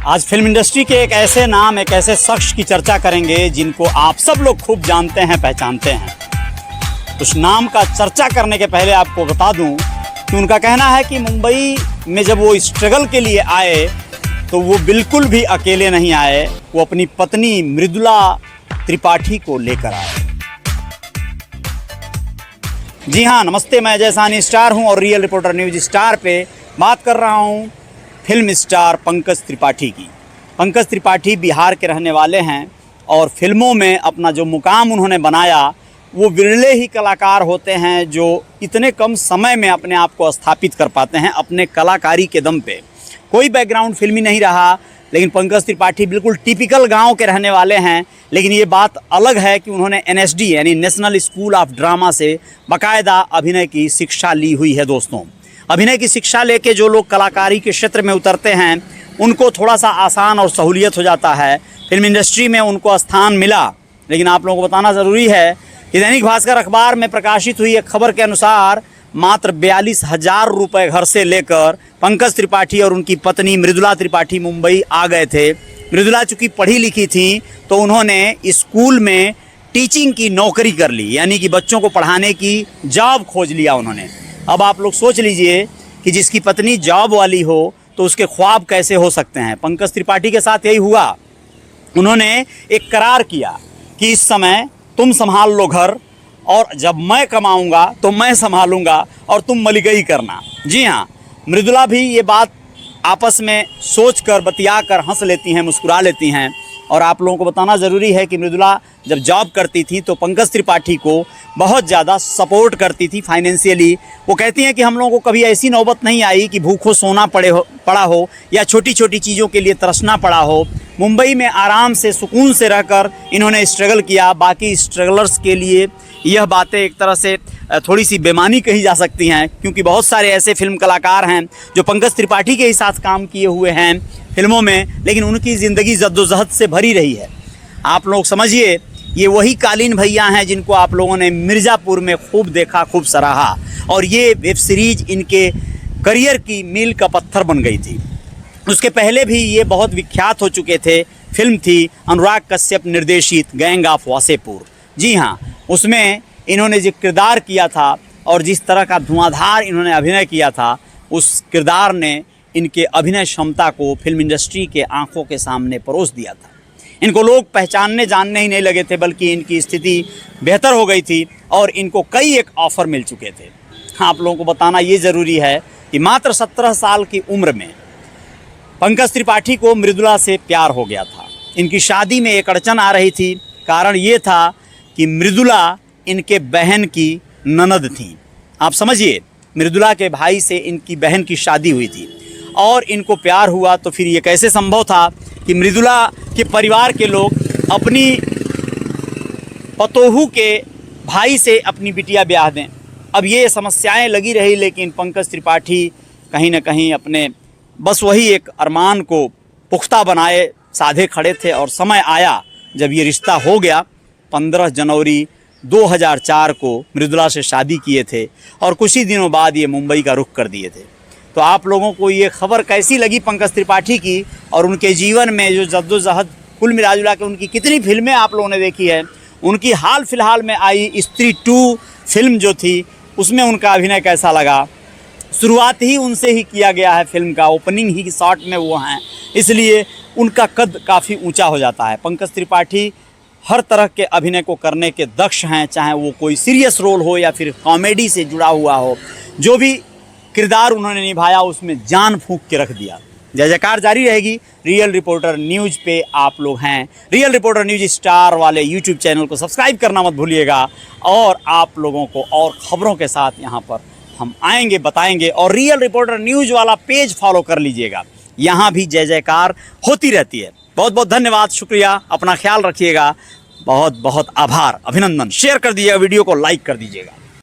आज film industry के एक ऐसे नाम, एक ऐसे शख्स की चर्चा करेंगे जिनको आप सब लोग खूब जानते हैं, पहचानते हैं। उस नाम का चर्चा करने के पहले आपको बता दूं कि उनका कहना है कि मुंबई में जब वो स्ट्रगल के लिए आए तो वो बिल्कुल भी अकेले नहीं आए, वो अपनी पत्नी मृदुला त्रिपाठी को लेकर आए। जी हाँ, नमस्ते, मैं अजय साहनी स्टार हूँ और रियल रिपोर्टर न्यूज स्टार पे बात कर रहा हूँ फिल्म स्टार पंकज त्रिपाठी की। पंकज त्रिपाठी बिहार के रहने वाले हैं और फिल्मों में अपना जो मुकाम उन्होंने बनाया, वो विरले ही कलाकार होते हैं जो इतने कम समय में अपने आप को स्थापित कर पाते हैं अपने कलाकारी के दम पे। कोई बैकग्राउंड फिल्मी नहीं रहा, लेकिन पंकज त्रिपाठी बिल्कुल टिपिकल गांव के रहने वाले हैं। लेकिन ये बात अलग है कि उन्होंने NSD यानी नेशनल स्कूल ऑफ ड्रामा से बाकायदा अभिनय की शिक्षा ली हुई है। दोस्तों, अभिनय की शिक्षा लेके जो लोग कलाकारी के क्षेत्र में उतरते हैं उनको थोड़ा सा आसान और सहूलियत हो जाता है। फिल्म इंडस्ट्री में उनको स्थान मिला। लेकिन आप लोगों को बताना ज़रूरी है कि दैनिक भास्कर अखबार में प्रकाशित हुई एक खबर के अनुसार मात्र 42,000 रुपये घर से लेकर पंकज त्रिपाठी और उनकी पत्नी मृदुला त्रिपाठी मुंबई आ गए थे। मृदुला चूँकि पढ़ी लिखी थी तो उन्होंने स्कूल में टीचिंग की नौकरी कर ली, यानी कि बच्चों को पढ़ाने की जॉब खोज लिया उन्होंने। अब आप लोग सोच लीजिए कि जिसकी पत्नी जॉब वाली हो तो उसके ख्वाब कैसे हो सकते हैं। पंकज त्रिपाठी के साथ यही हुआ। उन्होंने एक करार किया कि इस समय तुम संभाल लो घर, और जब मैं कमाऊंगा तो मैं संभालूंगा और तुम मलिगई करना। जी हाँ, मृदुला भी ये बात आपस में सोच कर, बतिया कर हंस लेती हैं, मुस्कुरा लेती हैं। और आप लोगों को बताना ज़रूरी है कि मृदुला जब जॉब करती थी तो पंकज त्रिपाठी को बहुत ज़्यादा सपोर्ट करती थी फाइनेंशियली। वो कहती हैं कि हम लोगों को कभी ऐसी नौबत नहीं आई कि भूखों सोना पड़ा हो या छोटी छोटी चीज़ों के लिए तरसना पड़ा हो। मुंबई में आराम से, सुकून से रहकर इन्होंने स्ट्रगल किया। बाकी स्ट्रगलर्स के लिए यह बातें एक तरह से थोड़ी सी बेमानी कही जा सकती हैं, क्योंकि बहुत सारे ऐसे फिल्म कलाकार हैं जो पंकज त्रिपाठी के ही साथ काम किए हुए हैं फिल्मों में, लेकिन उनकी ज़िंदगी जद्दोजहद से भरी रही है। आप लोग समझिए, ये वही कालीन भैया हैं जिनको आप लोगों ने मिर्ज़ापुर में खूब देखा, खूब सराहा, और ये वेब सीरीज़ इनके करियर की मील का पत्थर बन गई थी। उसके पहले भी ये बहुत विख्यात हो चुके थे। फिल्म थी अनुराग कश्यप निर्देशित गैंग ऑफ वासेपुर। जी हाँ, उसमें इन्होंने जो किरदार किया था और जिस तरह का धुआंधार इन्होंने अभिनय किया था, उस किरदार ने इनके अभिनय क्षमता को फिल्म इंडस्ट्री के आंखों के सामने परोस दिया था। इनको लोग पहचानने जानने ही नहीं लगे थे, बल्कि इनकी स्थिति बेहतर हो गई थी और इनको कई एक ऑफ़र मिल चुके थे। आप लोगों को बताना ये ज़रूरी है कि मात्र 17 साल की उम्र में पंकज त्रिपाठी को मृदुला से प्यार हो गया था। इनकी शादी में एक अड़चन आ रही थी। कारण ये था कि मृदुला इनके बहन की ननद थी। आप समझिए, मृदुला के भाई से इनकी बहन की शादी हुई थी और इनको प्यार हुआ। तो फिर ये कैसे संभव था कि मृदुला के परिवार के लोग अपनी पतोहू के भाई से अपनी बिटिया ब्याह दें। अब ये समस्याएं लगी रही, लेकिन पंकज त्रिपाठी कहीं ना कहीं अपने बस वही एक अरमान को पुख्ता बनाए साधे खड़े थे। और समय आया जब ये रिश्ता हो गया। 15 जनवरी 2004 को मृदुला से शादी किए थे और कुछ ही दिनों बाद ये मुंबई का रुख कर दिए थे। तो आप लोगों को ये खबर कैसी लगी पंकज त्रिपाठी की और उनके जीवन में जो जद्दोजहद, कुल मिला के उनकी कितनी फिल्में आप लोगों ने देखी है, उनकी हाल फिलहाल में आई स्त्री 2 फिल्म जो थी उसमें उनका अभिनय कैसा लगा? शुरुआत ही उनसे ही किया गया है फिल्म का, ओपनिंग ही शॉट में वो हैं, इसलिए उनका कद काफ़ी ऊंचा हो जाता है। पंकज त्रिपाठी हर तरह के अभिनय को करने के दक्ष हैं, चाहे वो कोई सीरियस रोल हो या फिर कॉमेडी से जुड़ा हुआ हो। जो भी किरदार उन्होंने निभाया उसमें जान फूंक के रख दिया। जय जयकार जारी रहेगी। रियल रिपोर्टर न्यूज़ पे आप लोग हैं। रियल रिपोर्टर न्यूज़ स्टार वाले यूट्यूब चैनल को सब्सक्राइब करना मत भूलिएगा। और आप लोगों को और ख़बरों के साथ यहाँ पर हम आएंगे, बताएंगे। और रियल रिपोर्टर न्यूज़ वाला पेज फॉलो कर लीजिएगा, यहाँ भी जय जयकार होती रहती है। बहुत बहुत धन्यवाद, शुक्रिया, अपना ख्याल रखिएगा। बहुत बहुत आभार, अभिनंदन। शेयर कर दीजिएगा, वीडियो को लाइक कर दीजिएगा।